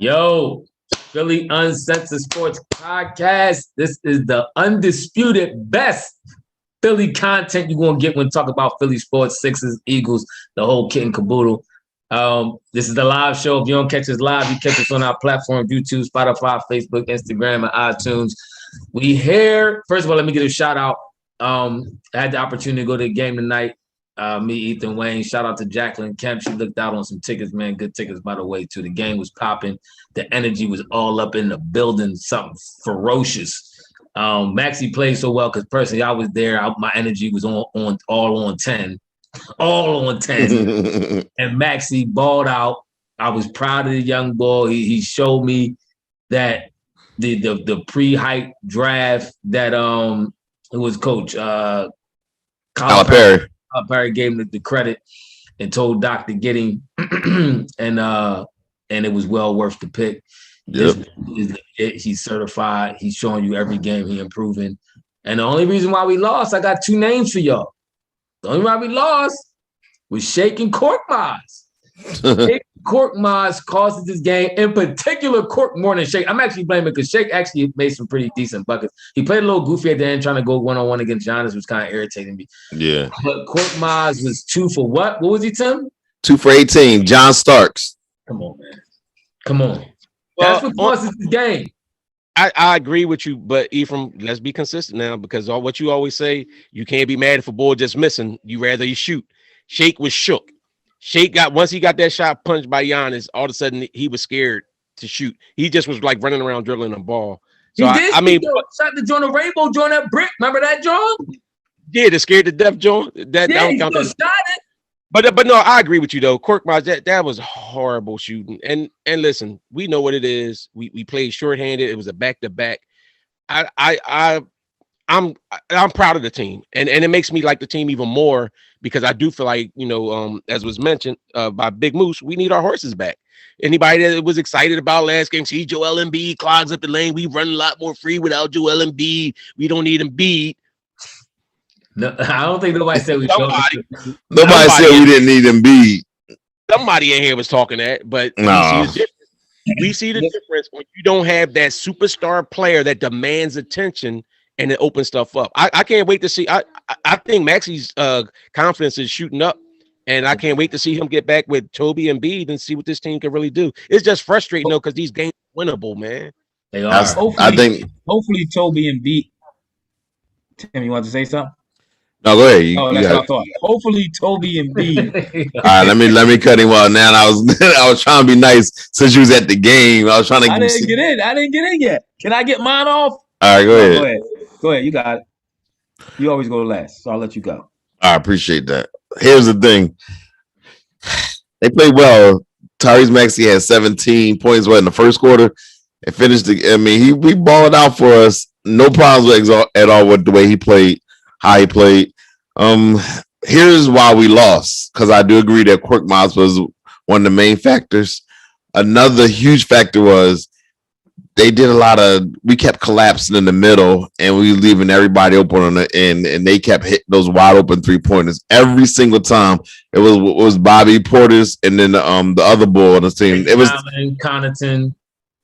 Yo, Philly Uncensored Sports Podcast. This is the undisputed best Philly content you're going to get when talk about Philly sports, Sixers, Eagles, the whole kit and caboodle. This is the live show. If you don't catch us live, you catch us on our platform, YouTube, Spotify, Facebook, Instagram, and iTunes. We here. First of all, let me give a shout out. I had the opportunity to go to the game tonight. Me, Ethan, Wayne. Shout out to Jacqueline Kemp. She looked out on some tickets, man. Good tickets, by the way, too. The game was popping. The energy was all up in the building. Something ferocious. Maxey played so well because personally I was there. My energy was all on 10. All on 10. And Maxey balled out. I was proud of the young boy. He showed me that the pre-hype draft that it was Coach Calipari. Perry gave him the credit and told Doc to get him, and it was well worth the pick. Yep. He's certified. He's showing you every game he improving. And the only reason why we lost, I got two names for y'all. The only reason why we lost was Shake and Korkmaz. Shake Korkmaz causes this game, in particular Kork more than Shake. I'm actually blaming because Shake actually made some pretty decent buckets. He played a little goofy at the end, trying to go one-on-one against Giannis, which kind of irritating me. Yeah. But Korkmaz was 2 for what? What was he, Tim? 2 for 18. John Starks. Come on, man. Come on. That's what causes this game. I agree with you, but Ephraim, let's be consistent now because all what you always say, you can't be mad if a ball just missing. You rather you shoot. Shake was shook. Shake once he got that shot punched by Giannis, all of a sudden he was scared to shoot. He just was like running around dribbling the ball. So I mean, shot the John Rainbow, join that brick. Remember that, John? Yeah, the scared to death, John. That don't count. That. But no, I agree with you though. Korkmaz, that was horrible shooting. And listen, we know what it is. We played shorthanded. It was a back-to-back. I'm proud of the team, and it makes me like the team even more because I do feel like, as was mentioned by Big Moose, we need our horses back. Anybody that was excited about last game, see Joel Embiid clogs up the lane. We run a lot more free without Joel Embiid. We don't need Embiid. No, I don't think nobody said we. Nobody said we didn't need Embiid. Somebody in here was talking that, but we see the difference when you don't have that superstar player that demands attention and it opens stuff up. I can't wait to see. I think Maxey's confidence is shooting up, and I can't wait to see him get back with Toby and Embiid and see what this team can really do. It's just frustrating though because these games are winnable, man. They are. Hopefully Toby and Embiid. Tim, you want to say something? No, go ahead. That's what I thought. Hopefully, Toby and Embiid. All right, let me cut him off now. I was trying to be nice since you was at the game. I didn't get in. I didn't get in yet. Can I get mine off? All right, go ahead. Go ahead. You got it. You always go last, so I'll let you go. I appreciate that. Here's the thing. They played well. Tyrese Maxey had 17 points in the first quarter and finished. He balled out for us. No problems at all with the way he played. How he played. Here's why we lost, because I do agree that Korkmaz was one of the main factors. Another huge factor was we kept collapsing in the middle and we leaving everybody open on the end, and they kept hitting those wide open 3-pointers every single time. It was Bobby Portis and then the other boy on the team. It was Connaughton.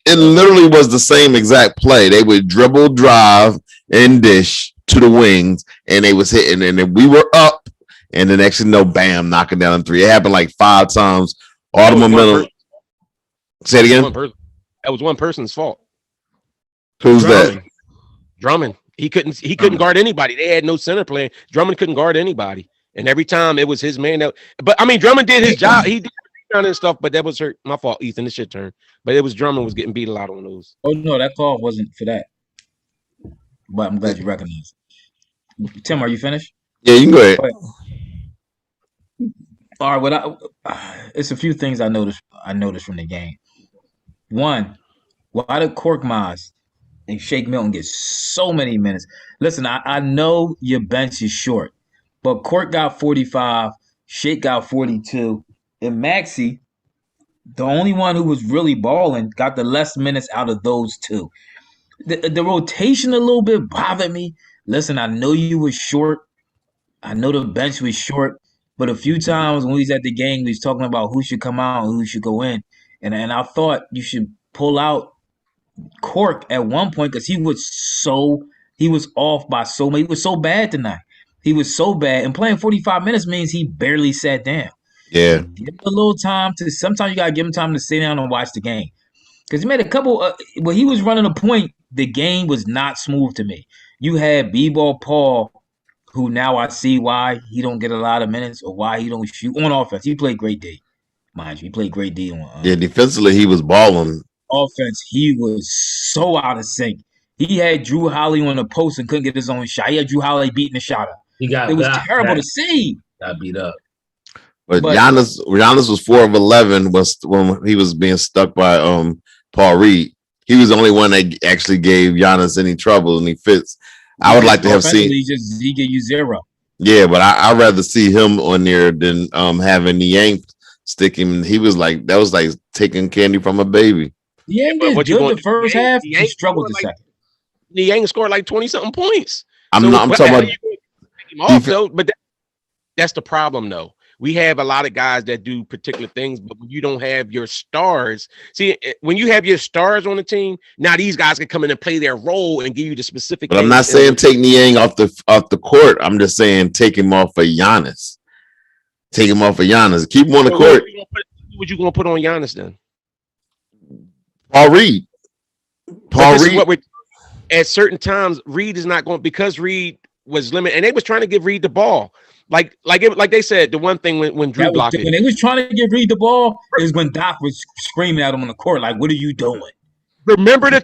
It literally was the same exact play. They would dribble, drive, and dish to the wings, and they was hitting, and then we were up, and the next thing you know, bam, knocking down a 3. It happened like 5 times. All the momentum. Say it again. That was one person's fault. Who's that? Drummond. He couldn't guard anybody. They had no center playing. Drummond couldn't guard anybody, and every time it was his man. But I mean, Drummond did his job. He did and stuff, but that was my fault, Ethan. It's your turn. But it was Drummond was getting beat a lot on those. Oh no, that call wasn't for that. But I'm glad you recognize it. Tim, are you finished? Yeah, you can go ahead. All right, it's a few things I noticed from the game. One, why did Korkmaz and Shake Milton get so many minutes? Listen, I know your bench is short, but Kork got 45, Shake got 42, and Maxey, the only one who was really balling, got the less minutes out of those two. The rotation a little bit bothered me. Listen, I know you were short. I know the bench was short. But a few times when we was at the game, we was talking about who should come out and who should go in. And I thought you should pull out Cork at one point because he was off by so much. He was so bad tonight. He was so bad, and playing 45 minutes means he barely sat down. Yeah, Give him a little time to. Sometimes you gotta give him time to sit down and watch the game because he made a couple. When he was running a point, the game was not smooth to me. You had B-ball Paul, who now I see why he don't get a lot of minutes or why he don't shoot on offense. He played great D, mind you. He played great D on. yeah. Defensively, he was balling. Offense, he was so out of sync. He had Drew Holiday on the post and couldn't get his own shot. He had Drew Holiday beating the shot up. It was terrible to see. Got beat up. But Giannis was 4 of 11 when he was being stuck by Paul Reed. He was the only one that actually gave Giannis any trouble, and he fits. I would like to have seen. He gave you 0. Yeah, but I'd rather see him on there than having Niang stick him. He was like that was like taking candy from a baby. Yeah, but good the first half. He struggled the second. Niang scored like 20-something points. I'm talking about him off, though, but that's the problem, though. We have a lot of guys that do particular things, but when you don't have your stars, see, when you have your stars on the team, now these guys can come in and play their role and give you the specific. But I'm not saying take Niang off the court. I'm just saying take him off of Giannis. Take him off of Giannis. Keep him on the court. What you gonna put on Giannis then? Paul Reed. At certain times, Reed is not going because Reed was limited, and they was trying to give Reed the ball. Like they said, the one thing when Drew blocked it. When they was trying to give Reed the ball is when Doc was screaming at him on the court, like, "What are you doing?" Remember the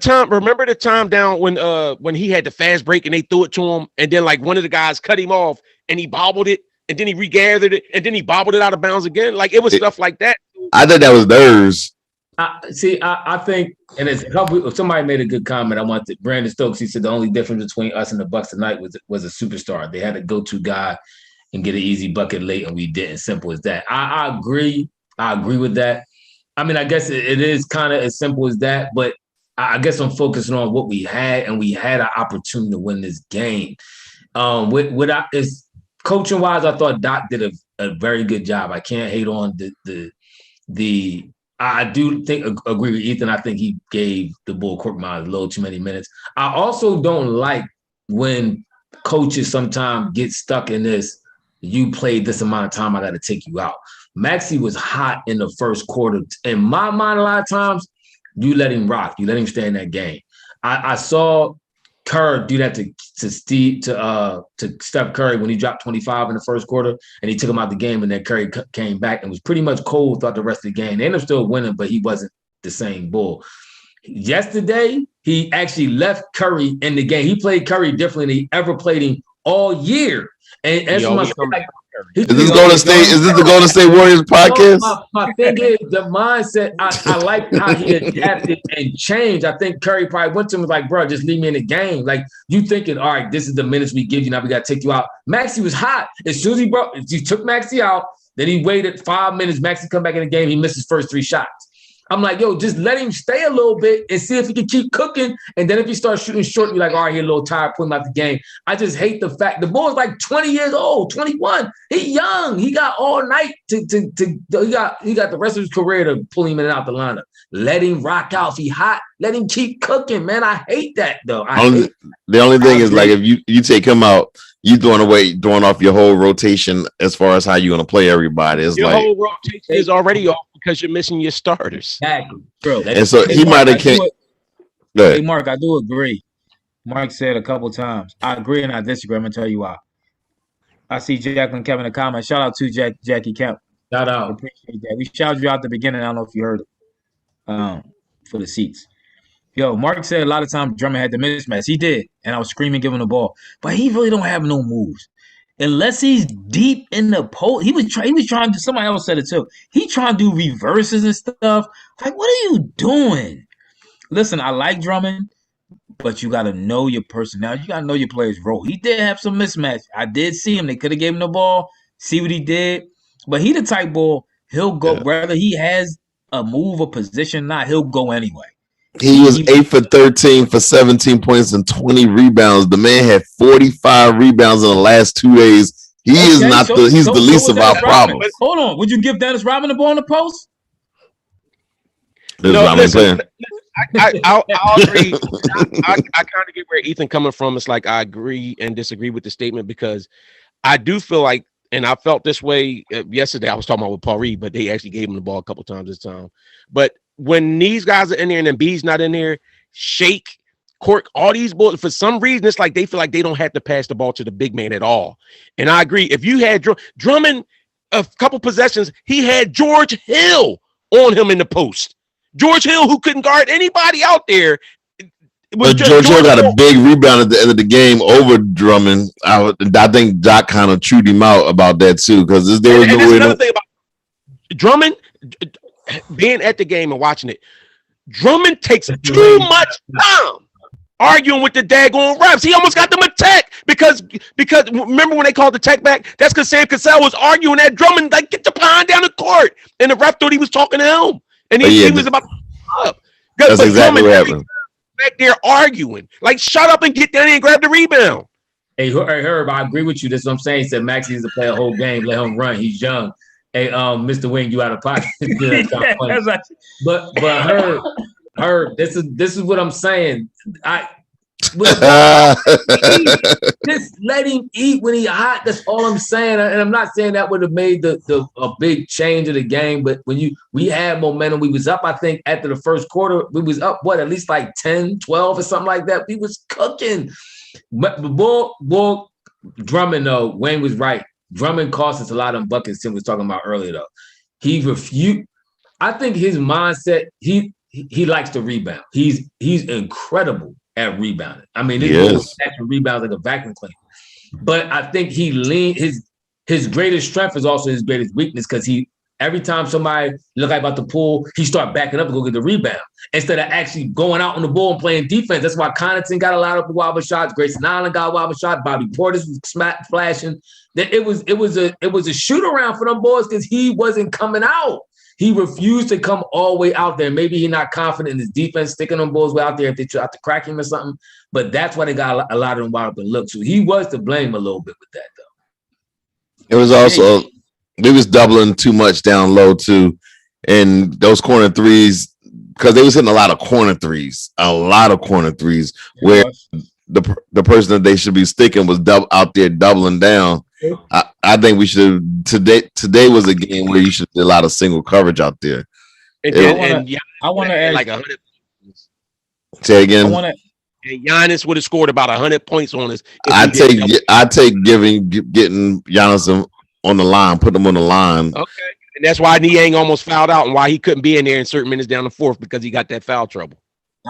time down when he had the fast break and they threw it to him, and then like one of the guys cut him off and he bobbled it, and then he regathered it, and then he bobbled it out of bounds again. Like it was stuff like that. I thought that was theirs. I think, and somebody made a good comment. Brandon Stokes. He said the only difference between us and the Bucks tonight was a superstar. They had a go-to guy and get an easy bucket late, and we didn't. Simple as that. I agree. I agree with that. I mean, I guess it is kind of as simple as that, but I guess I'm focusing on what we had, and we had an opportunity to win this game. Is coaching wise, I thought Doc did a very good job. I can't hate on the. I do agree with Ethan. I think he gave the Bull Korkmaz a little too many minutes. I also don't like when coaches sometimes get stuck in this. You played this amount of time, I got to take you out. Maxey was hot in the first quarter. In my mind, a lot of times, you let him rock. You let him stay in that game. I saw Kerr do that to Steph Curry when he dropped 25 in the first quarter, and he took him out the game, and then Curry came back and was pretty much cold throughout the rest of the game. They ended up still winning, but he wasn't the same Bull. Yesterday, he actually left Curry in the game. He played Curry differently than he ever played him all year. And as my is this the Golden State Warriors podcast? My thing is the mindset. I like how he adapted and changed. I think Curry probably went to him like, bro, just leave me in the game. Like you thinking, all right, this is the minutes we give you. Now we got to take you out. Maxey was hot. As soon as he took Maxey out, then he waited 5 minutes. Maxey come back in the game. He missed his first 3 shots. I'm like, yo, just let him stay a little bit and see if he can keep cooking. And then if he starts shooting short, you're like, all right, he's a little tired, put him out the game. I just hate the fact the boy's like 20 years old, 21. He young. He got all night he got the rest of his career to pull him in and out the lineup. Let him rock out. If he hot, let him keep cooking, man. I hate that though. The only thing is like if you take him out, you throwing off your whole rotation as far as how you're gonna play everybody. It's your like whole rotation is already off because you're missing your starters. Exactly. Bro. And so he might have came. Hey, Mark, I do agree. Mark said a couple times. I agree and I disagree. I'm gonna tell you why. I see Jacqueline Kemp in the comments. Shout out to Jackie Kemp. Shout out. Appreciate that. We shouted you out at the beginning. I don't know if you heard it. For the seats. Yo, Mark said a lot of times Drummond had the mismatch. He did, and I was screaming, giving the ball. But he really don't have no moves. Unless he's deep in the post. He was trying to do, somebody else said it too. He trying to do reverses and stuff. Like, what are you doing? Listen, I like Drummond, but you got to know your personality. You got to know your player's role. He did have some mismatch. I did see him. They could have gave him the ball, see what he did. But he the type ball, he'll go, whether he has a move or position or not, he'll go anyway. He was 8 for 13 for 17 points and 20 rebounds. The man had 45 rebounds in the last 2 days. He's the least of our problems. Hold on. Would you give Dennis Rodman the ball in the post? No, listen, I'll agree. I kind of get where Ethan coming from. It's like I agree and disagree with the statement because I do feel like, and I felt this way yesterday. I was talking about with Paul Reed, but they actually gave him the ball a couple times this time. But when these guys are in there and then B's not in there, Shake, Cork, all these boys, for some reason, it's like they feel like they don't have to pass the ball to the big man at all. And I agree. If you had Drummond, a couple possessions, he had George Hill on him in the post. George Hill, who couldn't guard anybody out there. But George Hill got a big rebound at the end of the game over Drummond. I think Doc kind of chewed him out about that too, because there was another thing about Drummond being at the game and watching it. Drummond takes too much time arguing with the daggone refs. He almost got them a tech because remember when they called the tech back? That's because Sam Cassell was arguing at Drummond like get the pine down the court, and the ref thought he was talking to him, and he was about to up. That's exactly what happened. Back there arguing, like shut up and get down there and grab the rebound. Hey Herb, I agree with you. That's what I'm saying. He said Maxey needs to play a whole game, let him run. He's young. Hey, Mr. Wing, you out of pocket. But Herb, this is what I'm saying. Just let him eat when he hot. That's all I'm saying. And I'm not saying that would have made a big change of the game. But when we had momentum, we was up, I think, after the first quarter, we was up, at least like 10, 12 or something like that. We was cooking. But Drummond, though, Wayne was right. Drummond cost us a lot of buckets. Tim was talking about earlier, though. He refused. I think his mindset, he likes to rebound. He's incredible at rebounding. I mean, his rebounds like a vacuum cleaner. But I think his greatest strength is also his greatest weakness because every time somebody look like about to pull, he start backing up to go get the rebound instead of actually going out on the ball and playing defense. That's why Connaughton got a lot of wobble shots. Grayson Allen got a wobble shot. Bobby Portis was flashing. It was a shoot around for them boys because he wasn't coming out. He refused to come all the way out there. Maybe he's not confident in his defense, sticking them balls way out there if they try to crack him or something. But that's why they got a lot of them wound up and look. So he was to blame a little bit with that, though. It was also we was doubling too much down low too, and those corner threes because they was hitting a lot of corner threes, where the person that they should be sticking was out there doubling down. I think we should today was a game where you should do a lot of single coverage out there. I want to add like 100. Say again. And Giannis would have scored about 100 points on us. I take getting Giannis on the line, put him on the line. Okay, and that's why Niang almost fouled out, and why he couldn't be in there in certain minutes down the fourth because he got that foul trouble.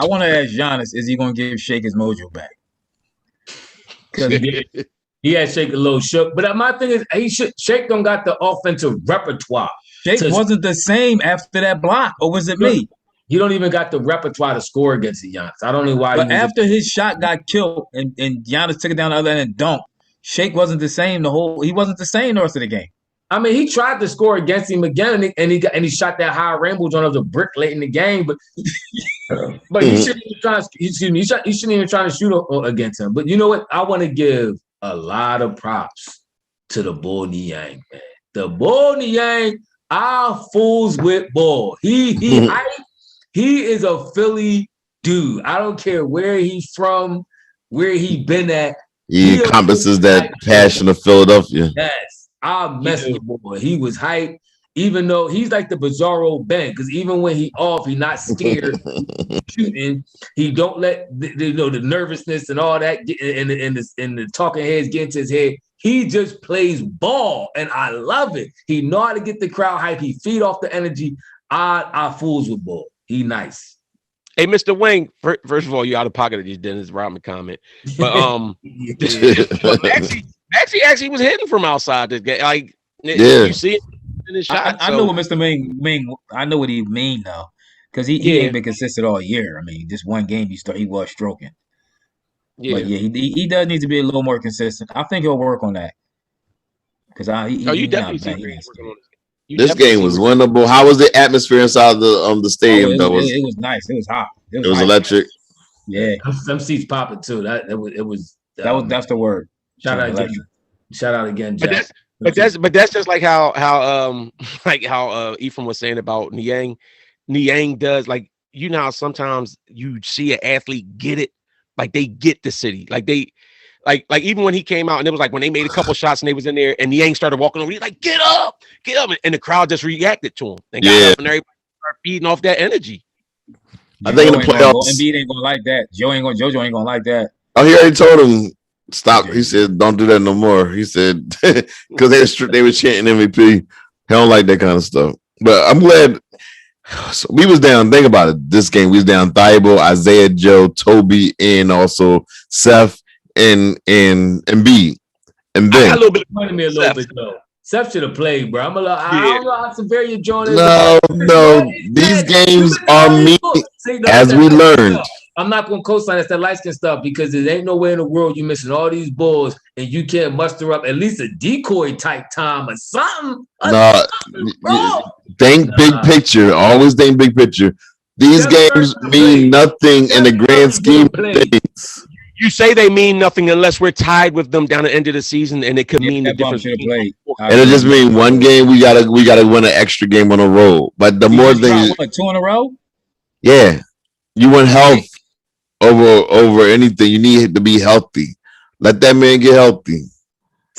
I want to ask Giannis: is he going to give Shake his mojo back? Because he had Shake a little shook, but my thing is, Shake don't got the offensive repertoire. Shake wasn't the same after that block, or was it me? He don't even got the repertoire to score against the Giannis. I don't know why. But after his shot got killed and Giannis took it down the other end and dunked, Shake wasn't the same. He wasn't the same the rest of the game. I mean, he tried to score against him again, and he shot that high rainbow joint of the brick late in the game. But he shouldn't even try. He shouldn't even try to shoot against him. But you know what? I want to give a lot of props to the Bull Niang, man. The Bull Niang, our fools with ball. He is a Philly dude. I don't care where he's from, where he been at. He encompasses that passion of Philadelphia. Yes, I mess with boy. He was hyped, even though he's like the Bizarro Ben, because even when he off, he not scared shooting. He don't let the nervousness and all that get and the talking heads get into his head. He just plays ball, and I love it. He know how to get the crowd hype. He feed off the energy. I fools with ball. He nice. Hey, Mr. Wayne, first of all, you out of pocket of these Dennis Rodman comment. But Maxey actually was hitting from outside this game. Like, you see it in his shot. I know what Mr. Ming I know what he mean though. Because he ain't been consistent all year. I mean, just one game he was stroking. Yeah. But yeah, he does need to be a little more consistent. I think he'll work on that. Because you definitely see working on it. This game was winnable. How was the atmosphere inside the stadium? It was nice. It was hot. It was electric. Yeah, some seats popping too. That's the word. Shout out again, Jack. But that's just like how Ephraim was saying about Niang. Niang does like you know how sometimes you see an athlete get it, like they get the city, like they. Like even when he came out and it was like when they made a couple shots and they was in there and the Yanks started walking over, he's like, get up, and the crowd just reacted to him and got up and everybody started feeding off that energy. I think in the playoffs, Embiid ain't gonna like that. JoJo ain't gonna like that. Oh, he already told him stop. He said, "Don't do that no more." He said because they were chanting MVP. He don't like that kind of stuff. But I'm glad. So we was down. Think about it. This game, we was down. Thibault, Isaiah Joe, Toby, and also Seth. And Embiid, and then a little bit funny me a little bit though. Seth should have played, bro. I don't know how severe your joint is. No, these games are me. As we learned. I'm not gonna co-sign that's that light skin stuff because there ain't no way in the world you missing all these balls and you can't muster up at least a decoy type time or something. Think big picture. Always think big picture. These games mean nothing in the grand scheme of things. You say they mean nothing unless we're tied with them down the end of the season, and it could mean the difference. And it just mean one game we gotta win an extra game on a roll. But the more things, 2 in a row. Yeah, you want health over anything. You need to be healthy. Let that man get healthy.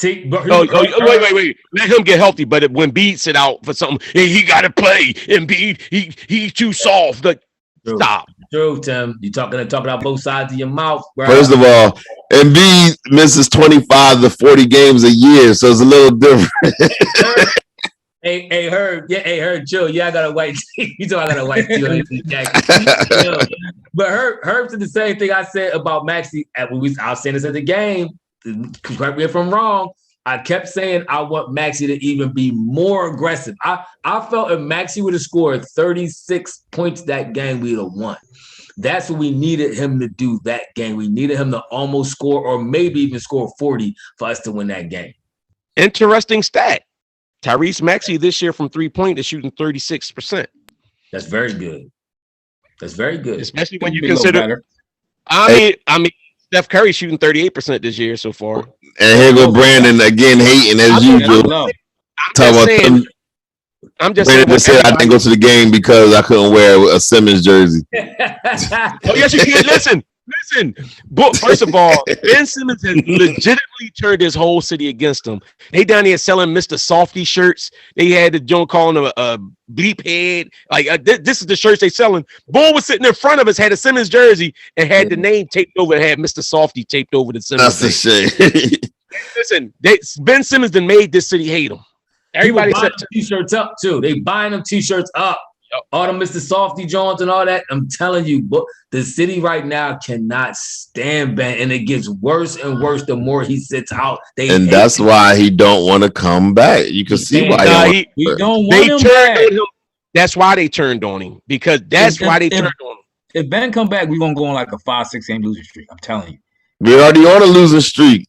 Wait. Let him get healthy. But when Embiid sit out for something, he got to play. Embiid, he's too soft. Like, stop. True, Tim. You talking out both sides of your mouth, bro. First of all, Embiid misses 25 to 40 games a year, so it's a little different. Hey, Herb. Yeah, hey, Herb, chill. Yeah, I got a white tee. You know I got a white tee on his jacket. But Herb said the same thing I said about Maxey. I was saying this at the game. Correct me if I'm wrong. I kept saying I want Maxey to even be more aggressive. I felt if Maxey would have scored 36 points that game, we'd have won. That's what we needed him to do that game. We needed him to almost score or maybe even score 40 for us to win that game. Interesting stat. Tyrese Maxey this year from 3-point is shooting 36%. That's very good. That's very good. Especially when you consider I mean Steph Curry shooting 38% this year so far. And here go Brandon again hating as usual. I'm just saying. Brandon said I didn't go to the game because I couldn't wear a Simmons jersey. Oh yes, you can. Listen. But first of all, Ben Simmons has legitimately turned his whole city against him. They down here selling Mr. Softy shirts. They had the joint calling him a bleep head. Like this is the shirts they selling. Bull was sitting in front of us, had a Simmons jersey, and had the name taped over. And had Mr. Softy taped over the Simmons. That's a shame. Listen, Ben Simmons done made this city hate him. Everybody said t-shirts up too. They buying them t-shirts up. All the Mr. Softy Jones and all that. I'm telling you, but the city right now cannot stand Ben, and it gets worse and worse the more he sits out. That's why he don't want to come back. You can see why he don't want him back. That's why they turned on him because that's why they turned on him. If Ben come back, we're gonna go on like a 5-6 game losing streak. I'm telling you, we're already on a losing streak.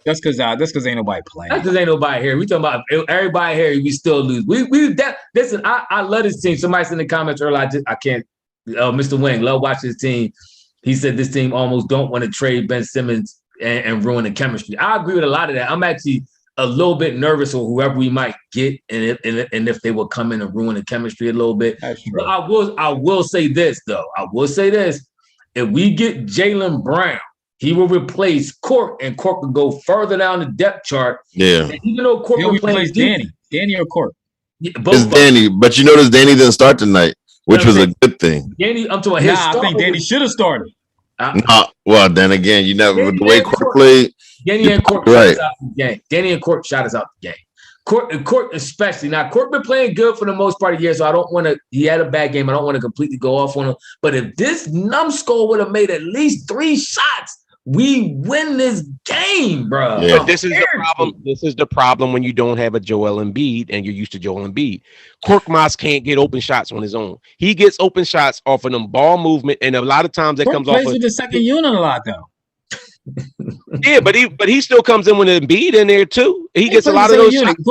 That's because ain't nobody playing. That's because ain't nobody here. We talking about everybody here. We still lose. Listen. I love this team. Somebody said in the comments earlier. I can't. Mr. Wing, love watching this team. He said this team almost don't want to trade Ben Simmons and ruin the chemistry. I agree with a lot of that. I'm actually a little bit nervous of whoever we might get and if they will come in and ruin the chemistry a little bit. But I will say this though. If we get Jaylen Brown, he will replace Cork, and Cork will go further down the depth chart. Yeah. And even though Cork will play Danny or Cork? Yeah, it's Danny, but you notice Danny didn't start tonight, which was a good thing. Danny, I'm talking about I think Danny should have started. Well, then again, you never with the way Cork played. Danny and Cork shot us out the game. Danny and Cork shot us out the game. Cork especially. Now, Cork been playing good for the most part of the year, so I don't want to – he had a bad game. I don't want to completely go off on him. But if this numbskull would have made at least 3 shots, we win this game, bro. Yeah. But this is the problem. This is the problem when you don't have a Joel Embiid and you're used to Joel Embiid. Korkmaz can't get open shots on his own. He gets open shots off of them ball movement, and a lot of times that comes off of the second unit a lot though. Yeah, but he still comes in with Embiid in there too. He gets a lot of those shots.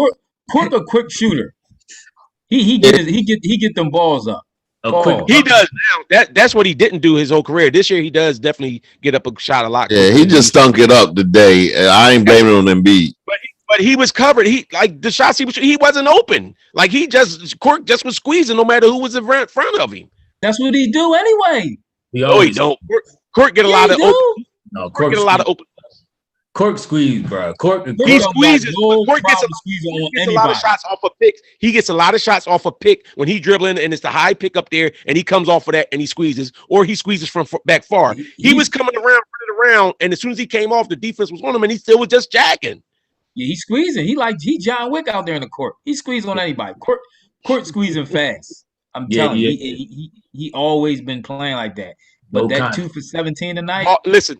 Cork a quick shooter. He get them balls up. He does now. That's what he didn't do his whole career. This year he does definitely get up a shot a lot. Yeah, he just stunk it up today. I ain't blaming on Embiid. But he was covered. He like the shots he wasn't open. Like Cork just was squeezing no matter who was in front of him. That's what he do anyway. No, he don't. Cork get a lot of open. No, Cork get a lot of open. Cork squeeze, bro. He squeezes. Cork gets a lot of shots off of picks. He gets a lot of shots off a pick when he dribbling, and it's the high pick up there, and he comes off of that and he squeezes, or he squeezes from back far. He was coming around, running around, and as soon as he came off, the defense was on him, and he still was just jacking. Yeah, he's squeezing. He John Wick out there in the court. He squeezes on anybody. Court squeezing fast. I'm telling you, he always been playing like that. But that 2 for 17 tonight. Listen.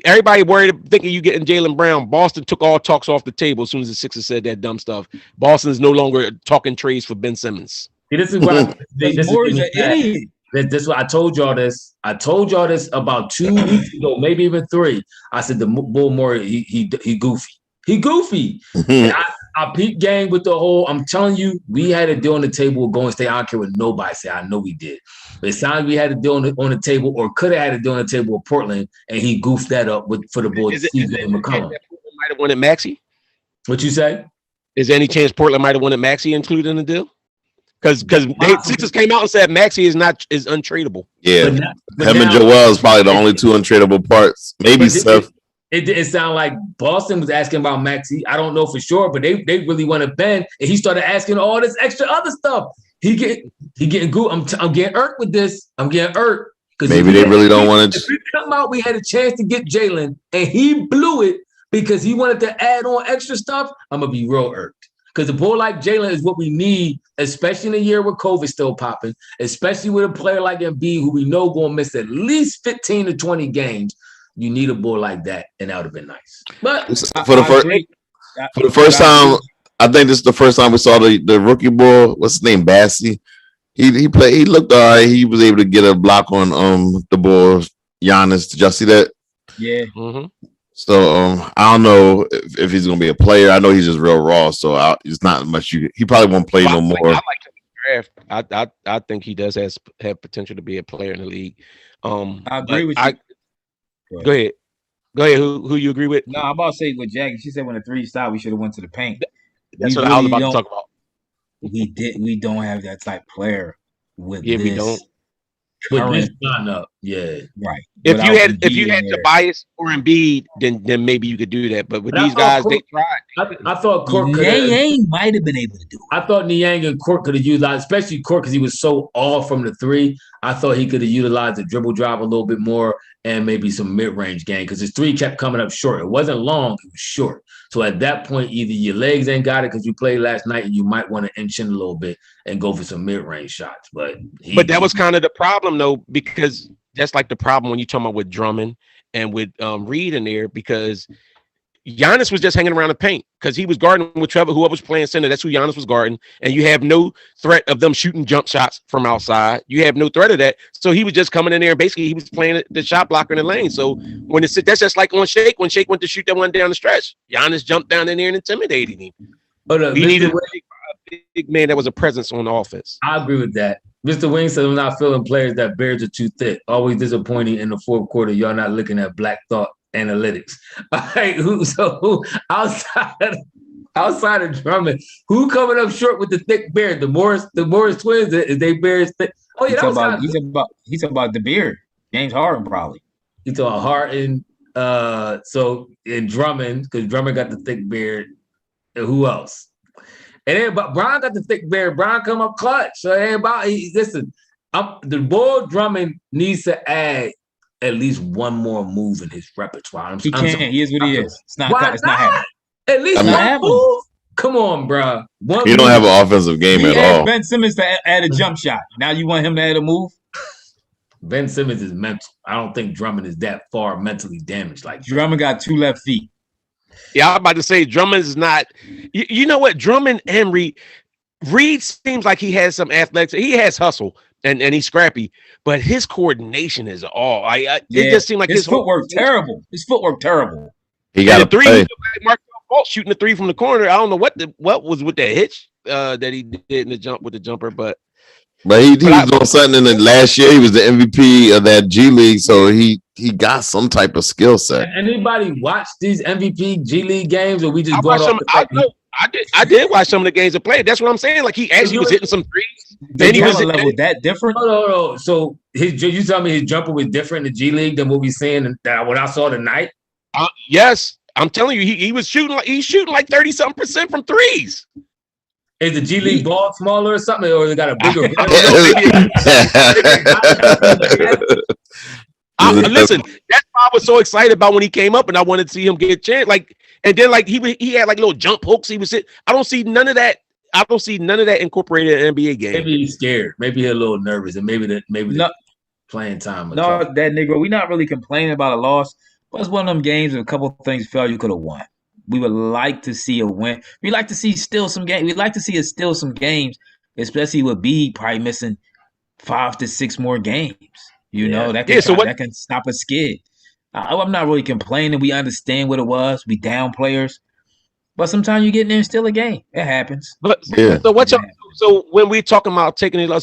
Everybody worried, thinking you getting Jaylen Brown. Boston took all talks off the table as soon as the Sixers said that dumb stuff. Boston is no longer talking trades for Ben Simmons. See, this is what this is what I told y'all this. I told y'all this about 2 weeks ago, maybe even 3. I said the Bull Murray, he goofy. He goofy. I peeped game with the whole. I'm telling you, we had a deal on the table with Golden State. I don't care what nobody say. I know we did. But it sounds like we had a deal on the table, or could have had a deal on the table with Portland, and he goofed that up for the Bulls. McCollum might have wanted Maxey. What you say? Is there any chance Portland might have wanted Maxey included in the deal? Because Sixers came out and said Maxey is untradeable. Yeah, him and Joel is probably the only 2 untradeable parts. Maybe Seth. It didn't sound like Boston was asking about Maxey. I don't know for sure, but they really wanted Ben, and he started asking all this extra other stuff. He getting good. I'm getting irked with this. I'm getting irked because maybe they really don't want to. If we come out, we had a chance to get Jaylen, and he blew it because he wanted to add on extra stuff. I'm gonna be real irked because a boy like Jaylen is what we need, especially in a year where COVID's still popping, especially with a player like Embiid who we know going to miss at least 15 to 20 games. You need a boy like that, and that would have been nice. But for the first time, I think this is the first time we saw the rookie boy. What's his name? Bassey. He played. He looked all right. He was able to get a block on the ball. Giannis. Did y'all see that? Yeah. Mm-hmm. So I don't know if he's gonna be a player. I know he's just real raw. So it's not much. He probably won't play no more. I like him in the draft. I think he does have potential to be a player in the league. I agree with you. Go ahead. Who you agree with? No, I'm about to say with Jackie. She said when the 3 stopped, we should have went to the paint. That's what I was about to talk about. We don't have that type of player with this. We don't. With this lineup, yeah, right. If you had Tobias or Embiid, then maybe you could do that. But with these guys, they tried. I thought Cork Niang might have been able to do it. I thought Niang and Cork could have utilized, especially Cork because he was so off from the 3. I thought he could have utilized the dribble drive a little bit more and maybe some mid-range game because his 3 kept coming up short. It wasn't long, it was short. So at that point, either your legs ain't got it because you played last night and you might want to inch in a little bit and go for some mid-range shots. But that was kind of the problem, though, because that's like the problem when you're talking about with Drummond and with Reed in there, because Giannis was just hanging around the paint because he was guarding with Trevor, whoever was playing center. That's who Giannis was guarding. And you have no threat of them shooting jump shots from outside. You have no threat of that. So he was just coming in there and basically he was playing the shot blocker in the lane. So when that's just like on Shake, when Shake went to shoot that one down the stretch, Giannis jumped down in there and intimidated him. He needed a big man that was a presence on the offense. I agree with that. Mr. Wing said, I'm not feeling players that beards are too thick. Always disappointing in the fourth quarter. Y'all not looking at Black Thought analytics. All right, who outside of Drummond, who coming up short with the thick beard? The Morris twins, is they beards thick? Oh yeah, he's about the beard. James Harden probably. He's talking Harden. So in Drummond, because Drummond got the thick beard. And who else? And then, but Brian got the thick beard. Brian come up clutch. So listen. The boy Drummond needs to add at least one more move in his repertoire. He can't. He is what he is. It's not happening. At least one move. Come on, bro. You don't have an offensive game at all. Ben Simmons to add a jump shot. Now you want him to add a move? Ben Simmons is mental. I don't think Drummond is that far mentally damaged. Like Drummond got 2 left feet. Yeah, I was about to say Drummond is not. You know what? Drummond and Reed seems like he has some athletics. He has hustle and he's scrappy, but his coordination is all. It just seemed like his footwork terrible. His footwork terrible. He got a 3. Mark Fultz shooting the 3 from the corner. I don't know what was with that hitch that he did in the jump with the jumper, but he was doing something in the last year. He was the MVP of that G League, so he got some type of skill set. Anybody watch these MVP G League games, or we just I I did watch some of the games that played. That's what I'm saying. Like he actually was hitting some threes. Then he was level that different. No. So you tell me his jumper was different in the G League than what we seeing what I saw tonight. Yes, I'm telling you, he's shooting like 30-something% from threes. Is the G League ball smaller or something, or they got a bigger? Listen, that's why I was so excited about when he came up, and I wanted to see him get a chance. Like, and then like he had like little jump hooks. He was I don't see none of that. I don't see none of that incorporated in an NBA game. Maybe he's scared. Maybe he's a little nervous, and maybe the playing time. No, that nigga. We're not really complaining about a loss, but it's one of them games where a couple of things felt you could have won. We would like to see a win. We like to see still some games. We'd like to see still some games, especially with B probably missing 5 to 6 more games. You know, that can stop a skid. I'm not really complaining. We understand what it was. We down players. But sometimes you get in there and steal a game. It happens. So when we're talking about taking it,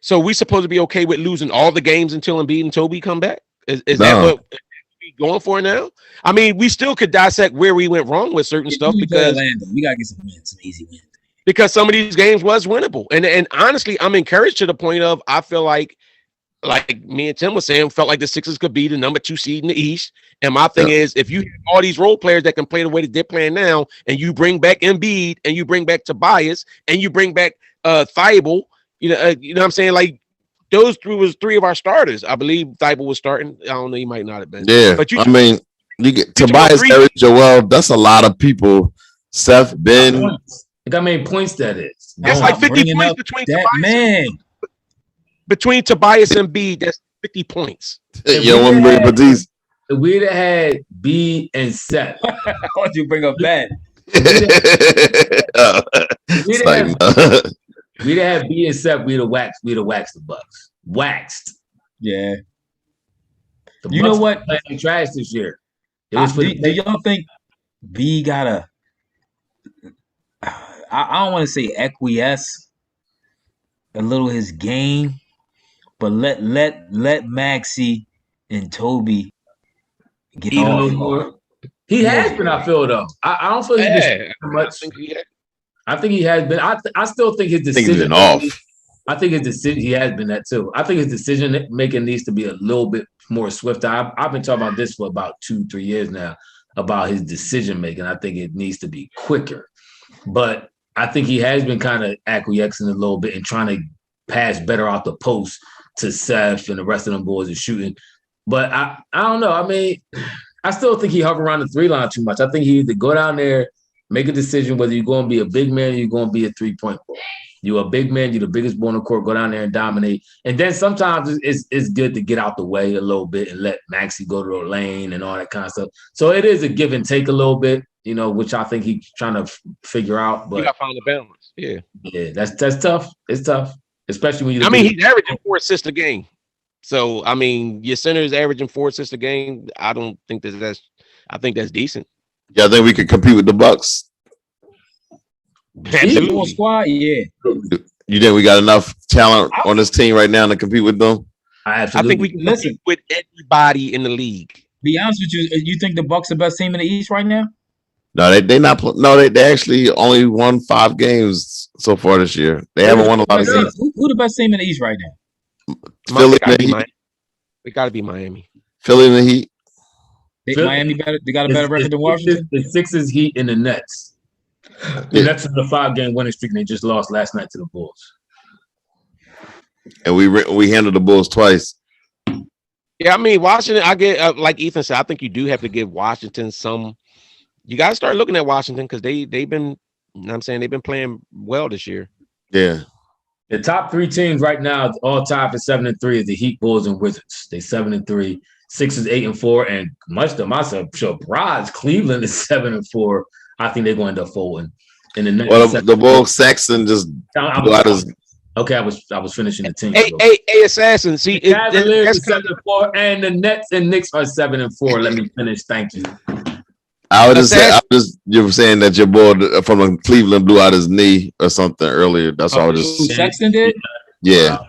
so we supposed to be okay with losing all the games until Embiid and Toby come back? Is that what we're going for now? I mean, we still could dissect where we went wrong with certain stuff because we gotta get some wins, some easy wins. Because some of these games was winnable. And honestly, I'm encouraged to the point of I feel like me and Tim was saying, felt like the Sixers could be the number 2 seed in the East. And my thing is, if you have all these role players that can play the way that they're playing now, and you bring back Embiid, and you bring back Tobias, and you bring back Thibault, you know what I'm saying? Like those was 3 of our starters. I believe Thibault was starting. I don't know, he might not have been. Yeah, but you get Tobias, Eric, Joel. That's a lot of people. Seth, Ben. Look how many points that is. That's like 50 points between that Tobias between Tobias and B. That's 50 points. You don't want to bring Batiste. If we'd have had B and Seth. Why'd you bring up Ben? We'd have B and Seth. We'd have waxed the Bucks. Waxed. Yeah. The you Bucks know what? Playing trash this year. Do y'all think B gotta? I don't want to say acquiesce a little his game, but let Maxey and Toby get a little more. He has been. I feel though. I don't feel he's been much. I think he has been. I still think his decision off. I think his decision. He has been that too. I think his decision making needs to be a little bit more swift. I've been talking about this for about 2-3 years now about his decision making. I think it needs to be quicker, but I think he has been kind of acquiescing a little bit and trying to pass better out the post to Seth and the rest of them boys are shooting. But I don't know. I mean, I still think he hover around the 3 line too much. I think he either go down there, make a decision whether you're going to be a big man or you're going to be a 3-point ball. You're a big man. You're the biggest ball on the court. Go down there and dominate. And then sometimes it's good to get out the way a little bit and let Maxey go to the lane and all that kind of stuff. So it is a give and take a little bit, you know, which I think he's trying to figure out. But you got to find the balance. Yeah, that's tough. It's tough, especially when you. I mean, he's averaging 4 assists a game. So I mean, your center is averaging 4 assists a game. I don't think that's. I think that's decent. Yeah, I think we could compete with the Bucks. Absolutely. Squad, yeah. You think we got enough talent on this team right now to compete with them? I think we can compete with everybody in the league. Be honest with you, you think the Bucks are the best team in the East right now? No, they not. No, they actually only won 5 games so far this year. They haven't won a lot of games. Who the best team in the East right now? Philly. It got to be Miami. Philly and the Heat. Miami better. They got a better record than Washington. The Sixers, Heat, and the Nets. The Nets in the 5-game winning streak, and they just lost last night to the Bulls. And we handled the Bulls twice. Yeah, I mean Washington. I get like Ethan said. I think you do have to give Washington some. You got to start looking at Washington because they've been. You know what I'm saying they've been playing well this year. Yeah. The top 3 teams right now, all tied for 7-3, is the Heat, Bulls, and Wizards. They 7-3. Sixers 8-4, and much to my surprise, Cleveland is 7-4. I think they're going to end up folding. In the next the Bulls, Saxon just okay. I was finishing the team. Hey, Assassin. See, the Cavaliers are 7-4, and the Nets and Knicks are 7-4. Let me finish. Thank you. I was just you were saying that your boy from Cleveland blew out his knee or something earlier. That's all. Sexton did. Yeah.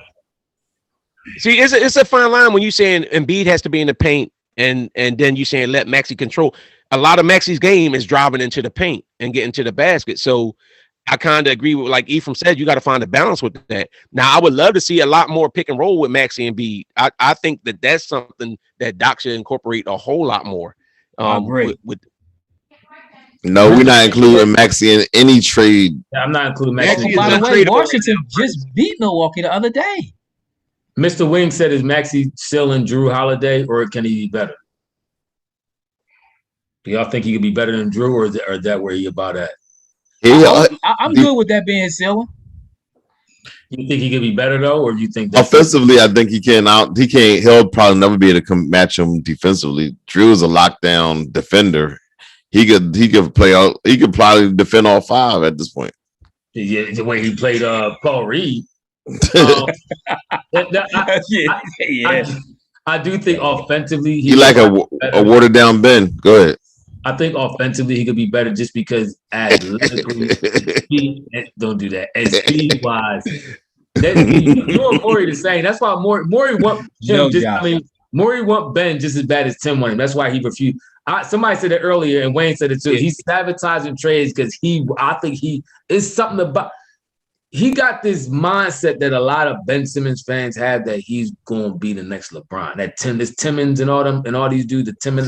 See, it's a fine line when you saying Embiid has to be in the paint, and then you saying let Maxey control. a lot of Maxey's game is driving into the paint and getting to the basket. So I kind of agree with like Ephraim said, you got to find a balance with that. Now, I would love to see a lot more pick and roll with Maxey and Bede. I think that's something that Doc should incorporate a whole lot more. No, we're not including Maxey in any trade. I'm not including Maxey. By the way, Washington just beat Milwaukee the other day. Mr. Wing said, is Maxey still in Drew Holiday, or can he be better? Do y'all think he could be better than Drew, or is that where he about at? I'm good with that being Silver. You think he could be better though, or do you think offensively? I think he can. He can't. He'll probably never be able to match him defensively. Drew is a lockdown defender. He could play out. He could probably defend all five at this point. Yeah, the way he played Paul Reed. I do think offensively he like a watered down Ben. Go ahead. I think offensively he could be better just because athletically, don't do that. And speed wise, you want Morey the same. That's why Morey want him. Morey want Ben just as bad as Tim wanted him. That's why he refused. Somebody said it earlier, and Wayne said it too. He's sabotaging trades because I think it's something about. He got this mindset that a lot of Ben Simmons fans have that he's going to be the next LeBron. This Timmons and all them and all these dudes, the Timmons,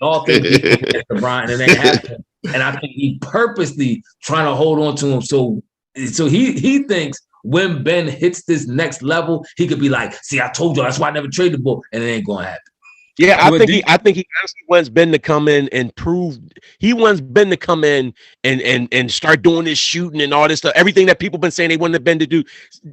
all think he's LeBron, and it ain't happening. And I think he purposely trying to hold on to him. So he thinks when Ben hits this next level, he could be like, "See, I told you, that's why I never traded the ball," and it ain't going to happen. Yeah, I think he honestly wants Ben to come in and prove. He wants Ben to come in and start doing this shooting and all this stuff. Everything that people been saying they wanted Ben to do.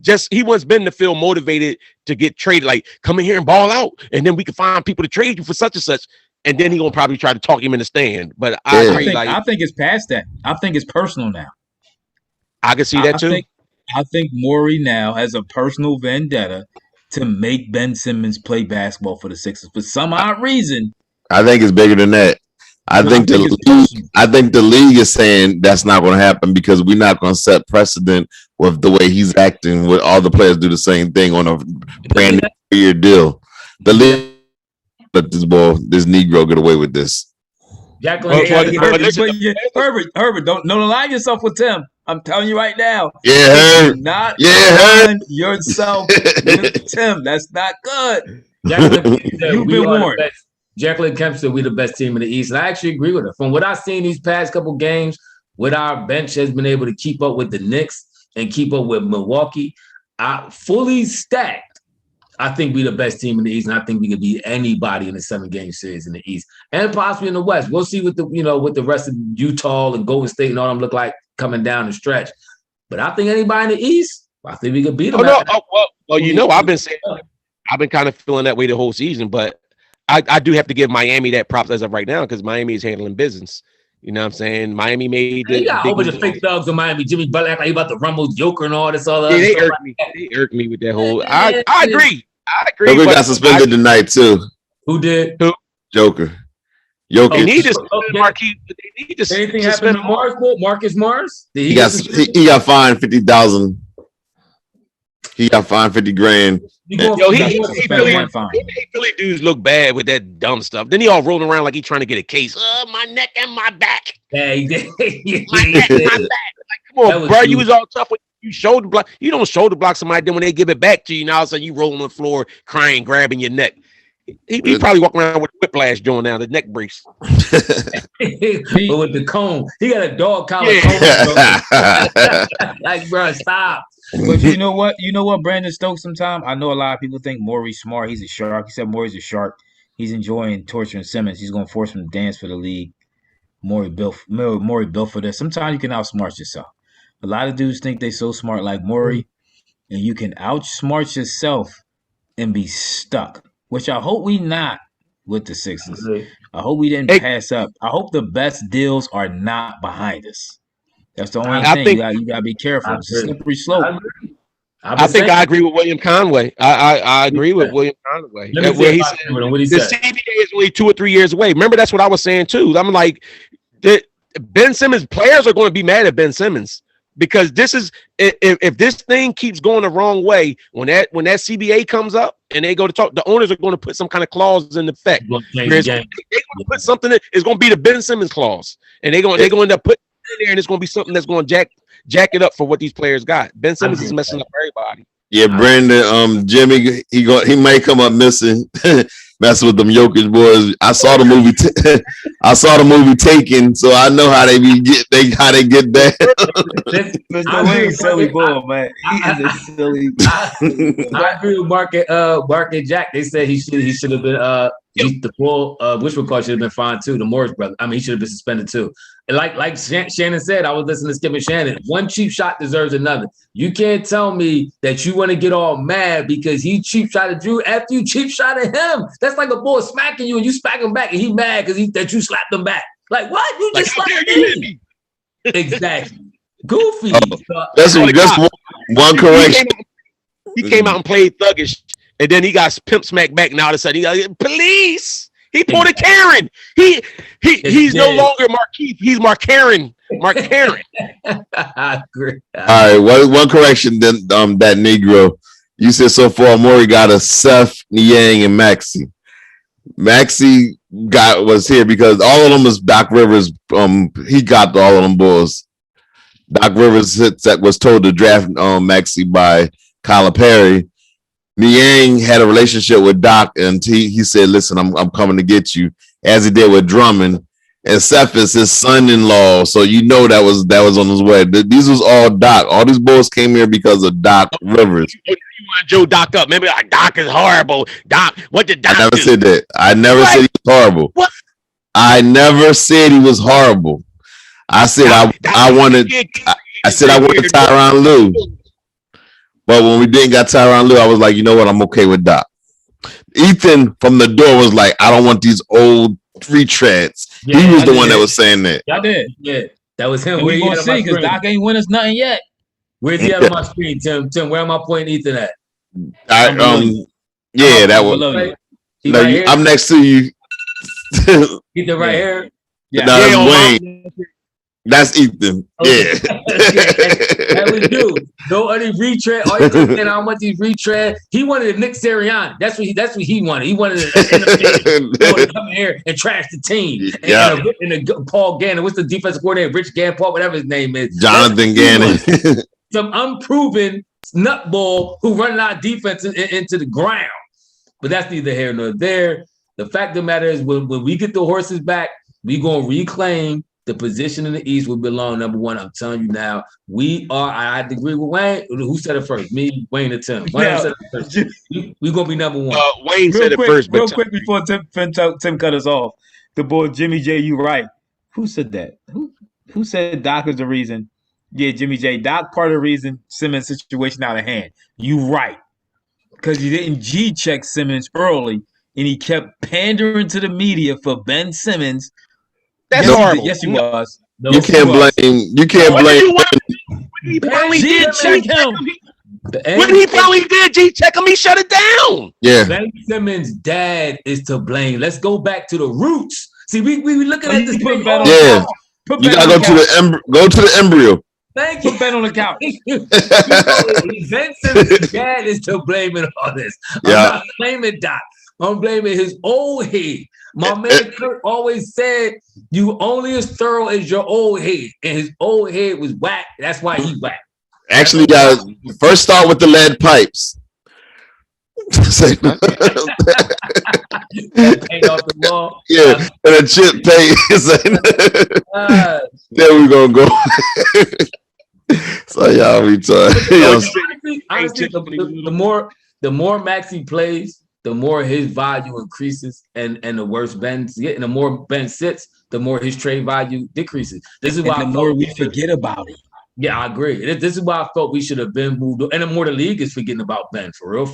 Just he wants Ben to feel motivated to get traded. Like, come in here and ball out, and then we can find people to trade you for such and such. And then he gonna probably try to talk him in the stand. But I think it's past that. I think it's personal now. I can see that too. I think Morey now has a personal vendetta to make Ben Simmons play basketball for the Sixers for some odd reason. I think it's bigger than that. I think the league is saying that's not going to happen because we're not going to set precedent with the way he's acting. With all the players do the same thing on a brand new year deal. The league let this Negro get away with this. Herbert, don't align yourself with Tim. I'm telling you right now. Yeah, not align yourself with Tim. That's not good. You've been warned. Jacqueline Kemp said we're the best team in the East, and I actually agree with her. From what I've seen these past couple games, what our bench has been able to keep up with the Knicks and keep up with Milwaukee, fully stacked. I think we're the best team in the East, and I think we could beat anybody in the 7-game series in the East and possibly in the West. We'll see what the rest of Utah and Golden State and all them look like coming down the stretch. But I think anybody in the East, I think we could beat them. I've been kind of feeling that way the whole season, but I do have to give Miami that props as of right now because Miami is handling business. You know what I'm saying? Miami made the got a whole bunch of fake thugs in Miami. Jimmy Butler act like he about to rumble Joker and all this other. Yeah, they irked me. They irked me with that whole. I agree. Joker got suspended tonight too. Who did? Joker. They need to anything happen to Marcus Morris? He got fined $50,000. He got fined $50,000. He really dudes look bad with that dumb stuff. Then he all rolling around like he trying to get a case. My neck and my back. Yeah, he did. My neck and my back. Like, come on, bro. You was all tough when you shoulder block. You don't shoulder block somebody. Then when they give it back to you, now all of a sudden you roll on the floor, crying, grabbing your neck. He probably walking around with a whiplash joint now, the neck brace. But with the comb, he got a dog collar comb. Like, bro, stop. But you know what? Brandon Stokes, sometimes I know a lot of people think Morey's smart. He's a shark. He said Morey's a shark. He's enjoying torturing Simmons. He's going to force him to dance for the league. Morey built for this. Sometimes you can outsmart yourself. A lot of dudes think they're so smart like Morey, and you can outsmart yourself and be stuck, which I hope we not with the Sixers. I hope we didn't pass up. I hope the best deals are not behind us. That's the only thing. You got to be careful. It's a slippery slope. I think I agree with William Conway. I agree with William Conway. The CBA is only 2 or 3 years away. Remember, that's what I was saying too. I'm like, Ben Simmons players are going to be mad at Ben Simmons, because this is if this thing keeps going the wrong way, when that CBA comes up and they go to talk, the owners are going to put some kind of clause in effect. They're going to put something that is going to be the Ben Simmons clause, and they're going to end up putting it in there, and it's going to be something that's going to jack it up for what these players got. Ben Simmons is messing up everybody. Yeah, Brandon, Jimmy, he might come up missing, messing with them Jokic boys. I saw the movie. I saw the movie Taken, so I know how they get that. Mr. Wayne's silly bull, man. He is a silly. I agree with Mark and Jack. They said he should have been the full Wishwood should have been fined too. The Morris brother. I mean, he should have been suspended too. And like Shannon said, I was listening to Skip and Shannon. One cheap shot deserves another. You can't tell me that you want to get all mad because he cheap shotted you after you cheap shotted him. That's like a boy smacking you and you smack him back and he mad because that you slapped him back. Like what? You just slapped me. Exactly. Goofy. That's one correction. He came out and played thuggish, and then he got pimp smacked back. And all of a sudden, he got police. He pulled a Karen. He's no longer Markeith. He's Mark Karen. Mark Karen. I agree. All right. One correction. Then that Negro. You said so far. Maury got a Seth, Niang, and Maxey. Maxey was here because all of them was Doc Rivers. He got all of them boys. Doc Rivers was told to draft Maxey by Kyler Perry. Niang had a relationship with Doc, and he said, "Listen, I'm coming to get you," as he did with Drummond. And Seth is his son-in-law, so you know that was on his way. These was all Doc. All these boys came here because of Doc Rivers. You want Joe Doc up? Maybe like Doc is horrible. Doc, what did Doc do? I never said that. I never said he was horrible. What? I never said he was horrible. I said I wanted Tyronn Lue. But when we didn't got Tyronn Lue, I was like, you know what? I'm okay with Doc. Ethan from the door was like, I don't want these old retreads. Yeah, he was the one that was saying that. Y'all did. Yeah, that was him. We're going to see because Doc ain't win us nothing yet. Where's he on my screen, Tim? Where am I pointing Ethan at? Yeah, that was. No, I'm next to you. Ethan right here? Yeah. No, that's Wayne. That's Ethan. Okay. Yeah. That we do. No other retread. All you saying how much he retread. He wanted Nick Sirianni. That's what he wanted. He wanted to come in here and trash the team. And Paul Gannon. What's the defensive coordinator? Rich Gannon, whatever his name is. Jonathan Gannon. Some unproven nutball who running our defense into the ground. But that's neither here nor there. The fact of the matter is when we get the horses back, we're going to reclaim the position in the East will belong number one. I'm telling you now, we are. I agree with Wayne. Who said it first? Me, Wayne, or Tim? Wayne said it first. We're gonna be number one. Wayne said it first. Real quick before Tim cut us off, the boy Jimmy J, you right. Who said that? Who said Doc is the reason? Yeah, Jimmy J. Doc part of the reason Simmons' situation out of hand. You right, because he didn't G-check Simmons early, and he kept pandering to the media for Ben Simmons. That's horrible. Yes, he was. No, you can't blame. You can't blame. When he finally did check him. When he finally did G-check him, he shut it down. Yeah. Ben Simmons' dad is to blame. Let's go back to the roots. See, we looking at this. Yeah. You gotta go to the embryo. Thank you. Put Ben on the couch. Ben Simmons' dad is to blame in all this. I'm not blaming Doc. I'm blaming his old head. My man Kurt always said, you only as thorough as your old head. And his old head was whack. That's why he whack. Actually, guys, first start with the lead pipes. Paint off the wall. Yeah, and a chip paint. There we gonna go. So y'all retard. Honestly, the more Maxey plays, the more his value increases, and the worse Ben's getting. The more Ben sits, the more his trade value decreases. This is why the more we forget about it. Yeah, I agree. This is why I felt we should have been moved on. And the more the league is forgetting about Ben, for real,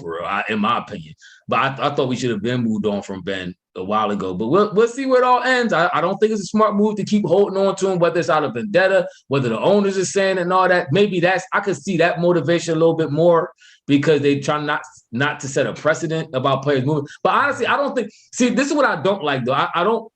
in my opinion. But I thought we should have been moved on from Ben a while ago. But we'll see where it all ends. I don't think it's a smart move to keep holding on to him, whether it's out of vendetta, whether the owners are saying it and all that. Maybe I could see that motivation a little bit more because they try not to set a precedent about players moving. But honestly, I don't think – see, this is what I don't like, though.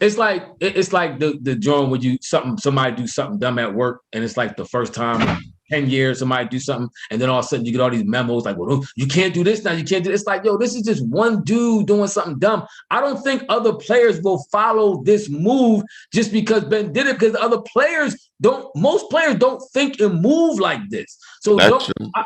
It's like the drawing when somebody do something dumb at work, and it's like the first time in 10 years somebody do something, and then all of a sudden you get all these memos like, well, you can't do this now, you can't do. It's like, yo, this is just one dude doing something dumb. I don't think other players will follow this move just because Ben did it, because other players don't. Most players don't think and move like this. So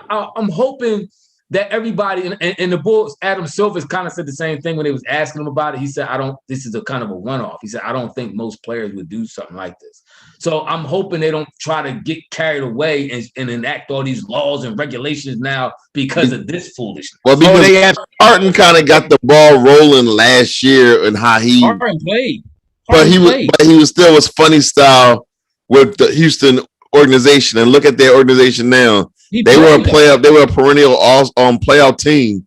I'm hoping that everybody and the Bulls, Adam Silver kind of said the same thing when they was asking him about it. He said, this is a kind of a one-off. He said, I don't think most players would do something like this. So I'm hoping they don't try to get carried away and enact all these laws and regulations now because of this foolishness. Well, because Harden kind of got the ball rolling last year and how he Harden played. But he was still funny style with the Houston organization. And look at their organization now. They were a perennial playoff team,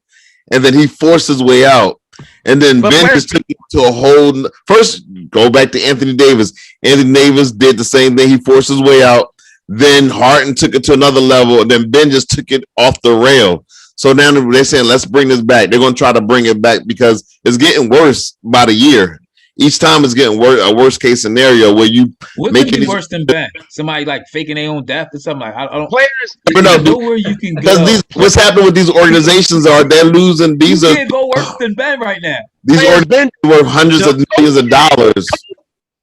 and then he forced his way out. And then Ben just took it to a whole. First, go back to Anthony Davis. Anthony Davis did the same thing. He forced his way out. Then Harden took it to another level, and then Ben just took it off the rail. So now they're saying, let's bring this back. They're going to try to bring it back because it's getting worse by the year. Each time it's getting a worst case scenario where you make it worse than Ben. Somebody like faking their own death or something like. I don't. Players, nowhere you can go. What's happening with these organizations are they're losing. These you can't go worse than Ben right now. These organizations worth hundreds of millions of dollars.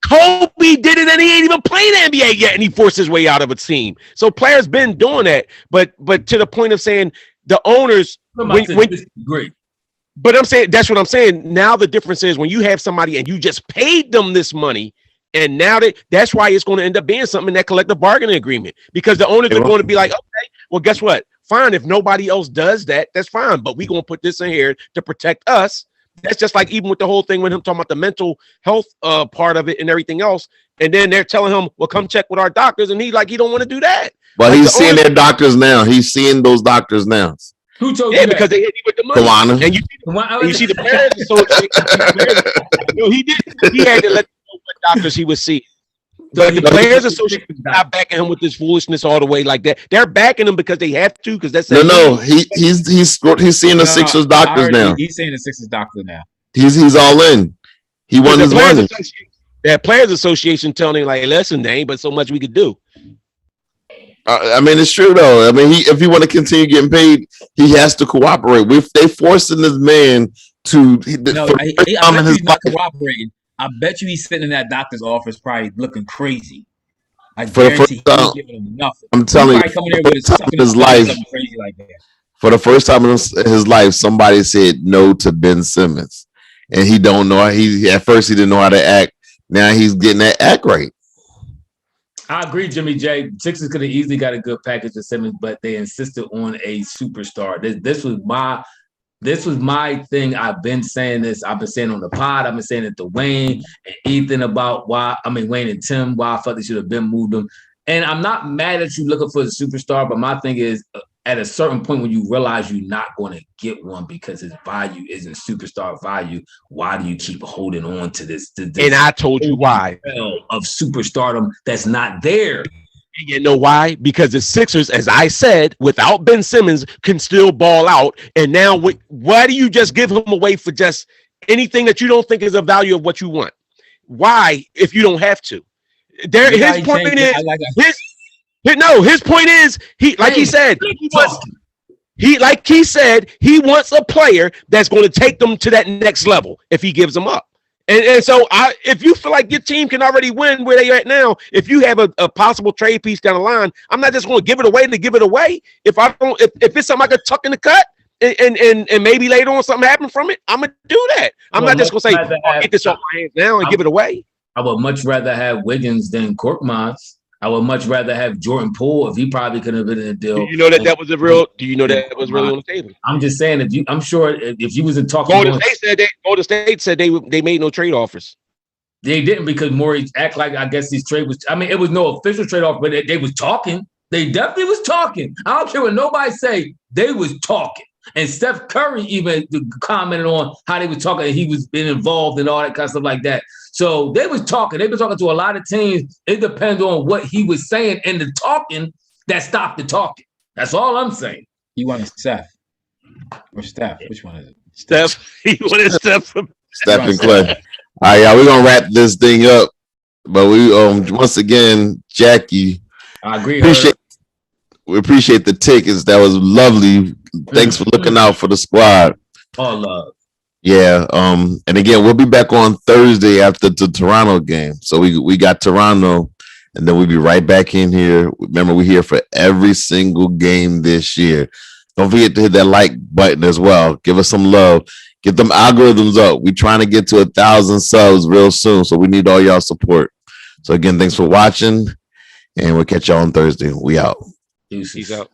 Kobe did it, and he ain't even playing the NBA yet, and he forced his way out of a team. So players been doing that, but to the point of saying the owners great. But I'm saying that's what I'm saying. Now the difference is when you have somebody and you just paid them this money, and now that's why it's going to end up being something in that collective bargaining agreement, because the owners are going to be like, okay, well, guess what? Fine, if nobody else does that, that's fine. But we're going to put this in here to protect us. That's just like even with the whole thing with him talking about the mental health part of it and everything else. And then they're telling him, well, come check with our doctors. And he don't want to do that. But he's seeing their doctors now. He's seeing those doctors now. Who told you that? Because they hit you with the money. Kawana. And you see the Players Association. No, he did. He had to let them know what doctors he was seeing. But the Players Association is not backing him with this foolishness all the way like that. They're backing him because they have to. Because that's he's seeing the Sixers doctors now. He's seeing the Sixers doctor now. He's all in. He won his money. That Players Association telling him like, listen, there ain't but so much we could do. I mean, it's true though. I mean, if he want to continue getting paid, he has to cooperate. They forcing this man to. I bet he's not cooperating. I bet you he's sitting in that doctor's office, probably looking crazy. I guarantee he's giving him nothing. I'm telling you, coming here with his life, crazy like that. For the first time in his life, somebody said no to Ben Simmons, and he don't know. At first he didn't know how to act. Now he's getting that act right. I agree, Jimmy J. Sixers could have easily got a good package of Simmons, but they insisted on a superstar. This was my thing. I've been saying this. I've been saying on the pod. I've been saying it to Wayne and Ethan about Wayne and Tim, why I felt they should have been moved them. And I'm not mad at you looking for a superstar, but my thing is at a certain point when you realize you're not going to get one because his value isn't superstar value, why do you keep holding on to this? And I told you why. Of superstardom that's not there. You know why? Because the Sixers, as I said, without Ben Simmons, can still ball out. And now, why do you just give him away for just anything that you don't think is a value of what you want? Why, if you don't have to? His point is he wants a player that's going to take them to that next level if he gives them up. And so if you feel like your team can already win where they are at now, if you have a possible trade piece down the line, I'm not just going to give it away to give it away. If it's something I could tuck in the cut and maybe later on something happen from it, I'm gonna do that. I'm not just gonna say I'll get this off my hands now and give it away. I would much rather have Wiggins than Korkmaz. I would much rather have Jordan Poole if he probably could have been in a deal. Do you know that was really on the table? I'm just saying I'm sure if you was in talking. Golden State said they made no trade offers. They didn't because Morey act like I guess these trade was. I mean, it was no official trade offer, but they was talking. They definitely was talking. I don't care what nobody say. They was talking. And Steph Curry even commented on how they were talking and he was been involved and all that kind of stuff like that. So they was talking. They've been talking to a lot of teams. It depends on what he was saying in the talking that stopped the talking. That's all I'm saying. You wanted Steph or Steph? Which one is it? Steph. He wanted Steph from Steph and Clay. All right, y'all. We're gonna wrap this thing up. But we once again, Jackie. I agree. We appreciate the tickets. That was lovely. Thanks for looking out for the squad. All love. Yeah. And again, we'll be back on Thursday after the Toronto game. So we got Toronto, and then we'll be right back in here. Remember, we're here for every single game this year. Don't forget to hit that like button as well. Give us some love. Get them algorithms up. We're trying to get to 1,000 subs real soon. So we need all y'all support. So again, thanks for watching. And we'll catch y'all on Thursday. We out. Peace out.